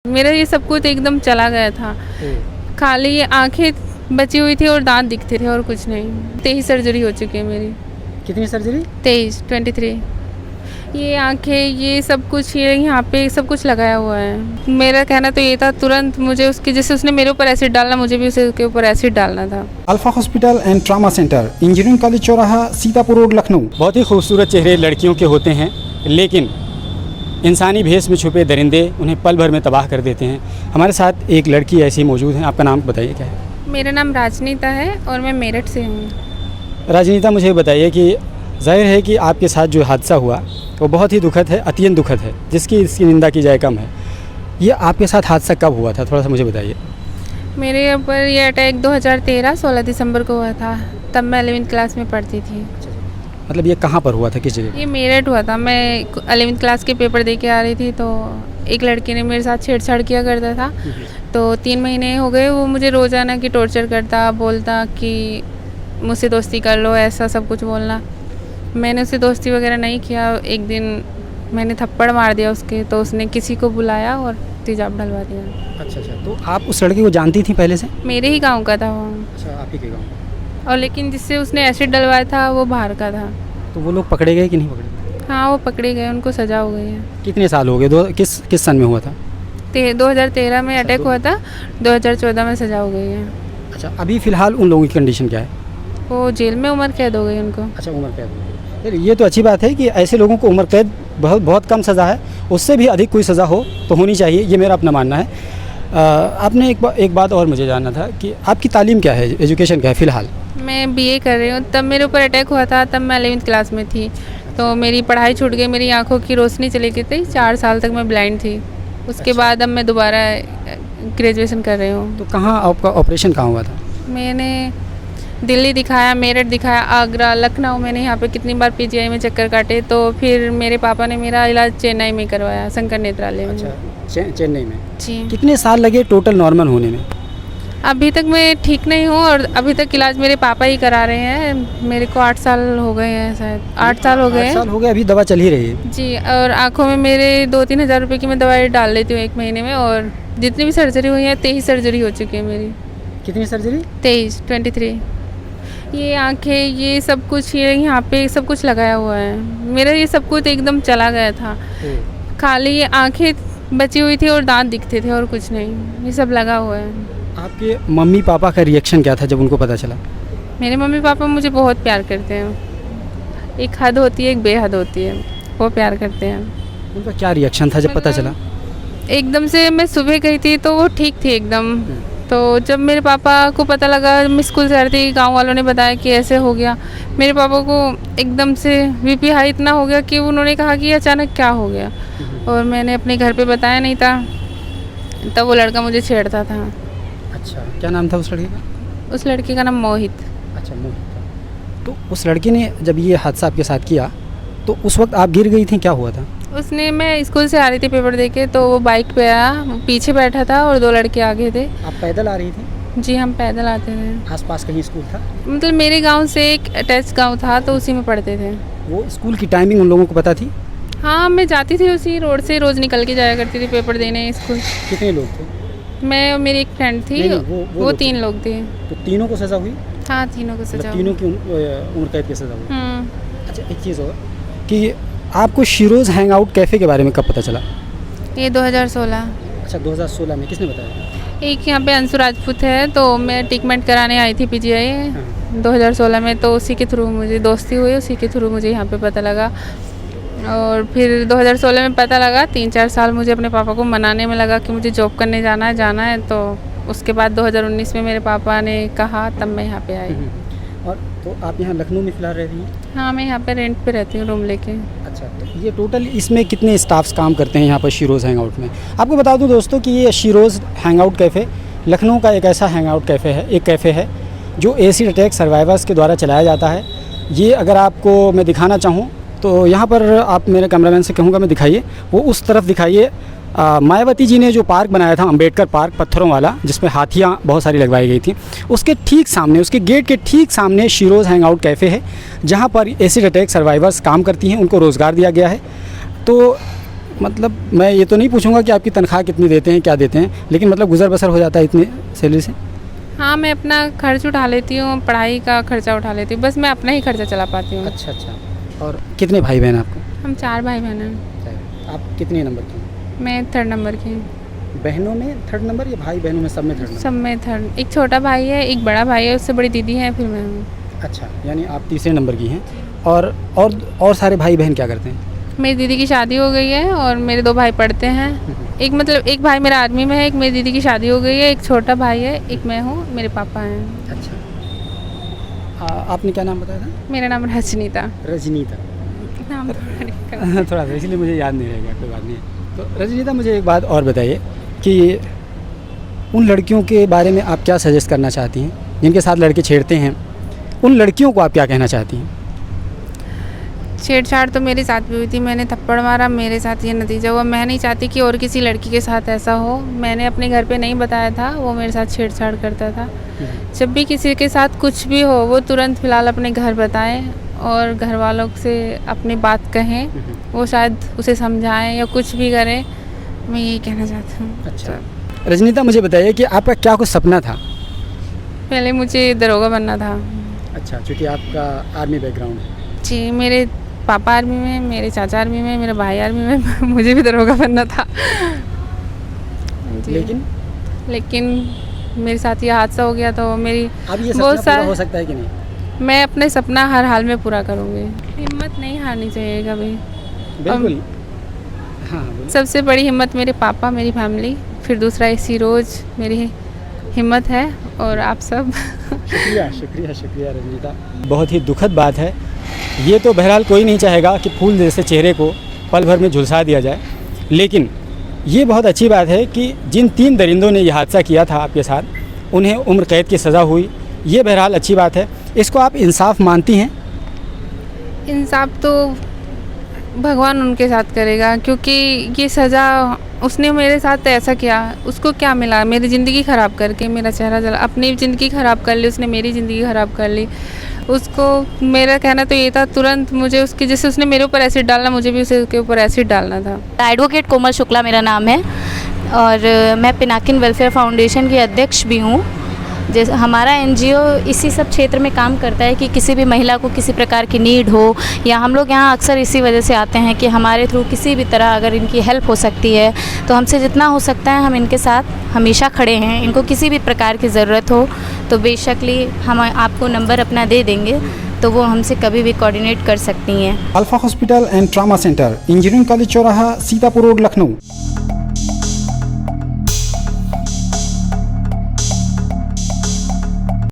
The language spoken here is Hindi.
मेरा ये सब कुछ एकदम चला गया था, खाली ये आंखें बची हुई थी और दांत दिखते थे और कुछ नहीं। 23 सर्जरी हो चुकी है मेरी। कितनी सर्जरी? 23 ये आंखें, ये सब कुछ, ये यहाँ पे सब कुछ लगाया हुआ है। मेरा कहना तो ये था तुरंत मुझे उसके, जैसे उसने मेरे ऊपर एसिड डालना, मुझे भी उसके ऊपर एसिड डालना था। Alpha hospital and trauma centre, engineering college चौराहा, सीतापुर रोड, लखनऊ। बहुत ही खूबसूरत चेहरे लड़कियों के होते हैं, लेकिन इंसानी भेष में छुपे दरिंदे उन्हें पल भर में तबाह कर देते हैं। हमारे साथ एक लड़की ऐसी मौजूद है। आपका नाम बताइए, क्या है? मेरा नाम राजनीता है और मैं मेरठ से हूँ। राजनीता, मुझे बताइए कि जाहिर है कि आपके साथ जो हादसा हुआ वो बहुत ही दुखद है, अत्यंत दुखद है, इसकी निंदा की जाए कम है। ये आपके साथ हादसा कब हुआ था, थोड़ा सा मुझे बताइए। मेरे ऊपर ये अटैक 2013 16 दिसंबर को हुआ था। तब मैं 11वीं क्लास में पढ़ती थी। मतलब ये कहाँ पर हुआ था, किस जगह? ये मेरठ हुआ था। मैं 11वीं क्लास के पेपर दे के आ रही थी, तो एक लड़के ने मेरे साथ छेड़छाड़ किया करता था। तो 3 महीने हो गए, वो मुझे रोज़ाना की टॉर्चर करता, बोलता कि मुझसे दोस्ती कर लो, ऐसा सब कुछ बोलना। मैंने उससे दोस्ती वगैरह नहीं किया। एक दिन मैंने थप्पड़ मार दिया उसके, तो उसने किसी को बुलाया और तेजाब डलवा दिया। अच्छा, तो आप उस लड़के को जानती थी पहले से? मेरे ही गाँव का था वो। अच्छा, आप ही के गाँव। और लेकिन जिससे उसने एसिड डलवाया था वो बाहर का था। तो वो लोग पकड़े गए कि नहीं पकड़े? हाँ, वो पकड़े गए, उनको सज़ा हो गई है। कितने साल हो गए? किस सन में हुआ था? 2013 में अटैक हुआ था, 2014 में सज़ा हो गई है। अच्छा, अभी फ़िलहाल उन लोगों की कंडीशन क्या है? वो जेल में उम्र कैद हो गई उनको। अच्छा, उम्र कैद हो गई। ये तो अच्छी बात है कि ऐसे लोगों को उम्र कैद बहुत कम सज़ा है, उससे भी अधिक कोई सज़ा हो तो होनी चाहिए, ये मेरा अपना मानना है। आपने एक बात और मुझे जानना था कि आपकी तालीम क्या है, एजुकेशन क्या है फ़िलहाल? मैं BA कर रही हूँ। तब मेरे ऊपर अटैक हुआ था, तब मैं 11वीं क्लास में थी। तो मेरी पढ़ाई छूट गई, मेरी आंखों की रोशनी चली गई थी। 4 साल तक मैं ब्लाइंड थी। उसके बाद अब मैं दोबारा ग्रेजुएशन कर रही हूँ। तो कहाँ आपका ऑपरेशन कहाँ हुआ था? मैंने दिल्ली दिखाया, मेरठ दिखाया, आगरा, लखनऊ। मैंने यहाँ पे कितनी बार PGI में चक्कर काटे। तो फिर मेरे पापा ने मेरा इलाज चेन्नई में करवाया, शंकर नेत्रालय में। अच्छा, चेन्नई में। जी। कितने साल लगे टोटल नॉर्मल होने में? अभी तक मैं ठीक नहीं हूँ और अभी तक इलाज मेरे पापा ही करा रहे हैं। मेरे को 8 साल हो गए हैं, शायद 8 साल हो गए हैं। 8 साल हो गए, अभी दवा चल ही रही है? जी। और आँखों में मेरे 2-3 हज़ार रुपये की मैं दवाई डाल लेती हूँ 1 महीने में। और जितनी भी सर्जरी हुई है, 23 सर्जरी हो चुकी है मेरी। कितनी सर्जरी? 23 ये आंखें, ये सब कुछ, ये यहाँ पे सब कुछ लगाया हुआ है। मेरा ये सब कुछ एकदम चला गया था, खाली ये आंखें बची हुई थी और दांत दिखते थे और कुछ नहीं। ये सब लगा हुआ है। आपके मम्मी पापा का रिएक्शन क्या था जब उनको पता चला? मेरे मम्मी पापा मुझे बहुत प्यार करते हैं। एक हद होती है, एक बेहद होती है। वो प्यार करते हैं। उनका क्या रिएक्शन था जब पता चला? एकदम से मैं सुबह गई थी तो वो ठीक थी एकदम। तो जब मेरे पापा को पता लगा, मैं स्कूल से आ रही थी, गाँव वालों ने बताया कि ऐसे हो गया, मेरे पापा को एकदम से BP हाई इतना हो गया कि उन्होंने कहा कि अचानक क्या हो गया। और मैंने अपने घर पे बताया नहीं था, तब वो लड़का मुझे छेड़ता था। अच्छा, क्या नाम था उस लड़के का? उस लड़के का नाम मोहित। अच्छा, मोहित। तो उस लड़के ने जब ये हादसा आपके साथ किया तो उस वक्त आप गिर गई थी, क्या हुआ था? उसने, मैं स्कूल से आ रही थी पेपर देके, तो वो बाइक पे आया, पीछे बैठा था और 2 लड़के आगे थे। आप पैदल आ रही थी? जी, हम पैदल आते थे। आसपास कहीं स्कूल था? मतलब मेरे गांव से एक अटैच गांव था, तो उसी में पढ़ते थे। वो स्कूल की टाइमिंग उन लोगों को पता थी? हाँ, मैं जाती थी उसी रोड से, रोज़ निकल के जाया करती थी पेपर देने स्कूल। कितने लोग थे? मैं और मेरी एक फ्रेंड थी। नहीं, वो 3 लोग थे। तो तीनों को सज़ा हुई? हाँ, तीनों को सजा। तीनों की उम्र कैद की सज़ा हुई। अच्छा, एक चीज़ और कि आपको शिरोज़ हैंग आउट कैफ़े के बारे में कब पता चला? ये 2016। अच्छा, 2016 में। किसने बताया? एक यहाँ पे अंशु राजपूत है, तो मैं ट्रीटमेंट कराने आई थी PGI 2016 में। तो उसी के थ्रू मुझे दोस्ती हुई, उसी के थ्रू मुझे यहाँ पे पता लगा। और फिर 2016 में पता लगा, 3-4 साल मुझे अपने पापा को मनाने में लगा कि मुझे जॉब करने जाना है। तो उसके बाद 2019 में मेरे पापा ने कहा, तब मैं यहाँ पे आई। और तो आप यहाँ लखनऊ में फ़िलहाल रह रही हैं? हाँ, मैं यहाँ पे रेंट पे रहती हूँ, रूम लेके। अच्छा, तो ये टोटल इसमें कितने स्टाफ्स काम करते हैं यहाँ पर शिरोज़ हैंग आउट में? आपको बता दूँ दोस्तों कि ये Sheroes hang out cafe Lucknow का एक ऐसा हैंग आउट कैफ़े है, एक कैफ़े है जो एसिड अटैक सर्वाइवर्स के द्वारा चलाया जाता है। ये अगर आपको मैं दिखाना चाहूँ तो यहाँ पर आप मेरे कैमरामैन से कहूँगा मैं दिखाइए, वो उस तरफ दिखाइए। मायावती जी ने जो पार्क बनाया था, अंबेडकर पार्क पत्थरों वाला, जिसमें हाथियाँ बहुत सारी लगवाई गई थी, उसके ठीक सामने, उसके गेट के ठीक सामने शिरोज़ हैंग आउट कैफ़े है, जहाँ पर एसिड अटैक सर्वाइवर्स काम करती हैं, उनको रोज़गार दिया गया है। तो मतलब मैं ये तो नहीं पूछूंगा कि आपकी तनख्वाह कितनी देते हैं, क्या देते हैं, लेकिन मतलब गुजर बसर हो जाता है इतनी सैलरी से? हाँ, मैं अपना खर्च उठा लेती हूँ, पढ़ाई का खर्चा उठा लेती हूँ, बस मैं अपना ही खर्चा चला पाती हूँ। अच्छा अच्छा। और कितने भाई बहन आपको? हम 4 भाई बहन हैं। आप कितने नंबर की हैं? मैं 3rd नंबर की हूँ। बहनों में 3rd नंबर या भाई बहनों में सब में 3rd नंबर? सब में 3rd। एक छोटा भाई है, एक बड़ा भाई है, उससे बड़ी दीदी है, फिर मैं हूँ। अच्छा, यानी आप तीसरे नंबर की हैं। और सारे भाई बहन क्या करते हैं? मेरी दीदी की शादी हो गई है और मेरे 2 भाई पढ़ते हैं। एक भाई मेरा आर्मी में है, एक मेरी दीदी की शादी हो गई है, एक छोटा भाई है, एक मैं हूँ, मेरे पापा हैं। अच्छा। आपने क्या नाम बताया था? मेरा नाम रजनीता। रजनीता। नाम थोड़ा थोड़ा सा इसलिए मुझे याद नहीं रहेगा, कोई बात नहीं है। तो रजनीता, मुझे एक बात और बताइए कि उन लड़कियों के बारे में आप क्या सजेस्ट करना चाहती हैं जिनके साथ लड़के छेड़ते हैं? उन लड़कियों को आप क्या कहना चाहती हैं? छेड़छाड़ तो मेरे साथ भी हुई थी, मैंने थप्पड़ मारा, मेरे साथ ये नतीजा हुआ। मैं नहीं चाहती कि और किसी लड़की के साथ ऐसा हो। मैंने अपने घर पे नहीं बताया था, वो मेरे साथ छेड़छाड़ करता था। जब भी किसी के साथ कुछ भी हो, वो तुरंत फ़िलहाल अपने घर बताएं और घर वालों से अपनी बात कहें, वो शायद उसे समझाएं या कुछ भी करें। मैं यही कहना चाहती हूँ। अच्छा रजनीता, मुझे बताइए कि आपका क्या कुछ सपना था? पहले मुझे दरोगा बनना था। अच्छा, क्योंकि आपका आर्मी बैकग्राउंड है। जी, मेरे पापा आर्मी में, मेरे चाचा आर्मी में, मेरा भाई आर्मी में। मुझे भी दरोगा बनना था। जी। लेकिन मेरे साथ ये हादसा हो गया, तो मेरी अब ये सपना बहुत पूरा सारे हो सकता है कि नहीं? मैं अपने सपना हर हाल में पूरा करूँगी। हिम्मत नहीं हारनी चाहिए कभी। बिल्कुल। हाँ, बोलिए। सबसे बड़ी हिम्मत मेरे पापा, मेरी फैमिली, फिर दूसरा इसी रोज़ मेरी हिम्मत है और आप सब। शुक्रिया शुक्रिया शुक्रिया रजनीता। बहुत ही दुखद बात है। ये तो बहरहाल कोई नहीं चाहेगा कि फूल जैसे चेहरे को पल भर में झुलसा दिया जाए, लेकिन ये बहुत अच्छी बात है कि जिन 3 दरिंदों ने ये हादसा किया था आपके साथ, उन्हें उम्र कैद की सज़ा हुई। ये बहरहाल अच्छी बात है। इसको आप इंसाफ मानती हैं? इंसाफ तो भगवान उनके साथ करेगा, क्योंकि ये सज़ा उसने मेरे साथ ऐसा किया, उसको क्या मिला? मेरी ज़िंदगी ख़राब करके, मेरा चेहरा जला, अपनी ज़िंदगी ख़राब कर ली उसने, मेरी ज़िंदगी ख़राब कर ली। उसको मेरा कहना तो ये था, तुरंत मुझे उसके, जैसे उसने मेरे ऊपर एसिड डालना, मुझे भी उसके ऊपर एसिड डालना था। एडवोकेट कोमल शुक्ला मेरा नाम है और मैं पिनाकिन वेलफेयर फाउंडेशन की अध्यक्ष भी हूँ। जैसे हमारा एनजीओ इसी सब क्षेत्र में काम करता है कि किसी भी महिला को किसी प्रकार की नीड हो, या हम लोग यहाँ अक्सर इसी वजह से आते हैं कि हमारे थ्रू किसी भी तरह अगर इनकी हेल्प हो सकती है तो हमसे जितना हो सकता है हम इनके साथ हमेशा खड़े हैं। इनको किसी भी प्रकार की ज़रूरत हो तो बेशकली हम आपको नंबर अपना दे देंगे, तो वो हमसे कभी भी कोऑर्डिनेट कर सकती हैं। Alpha hospital and trauma centre, engineering college चौराहा, सीतापुर रोड, लखनऊ।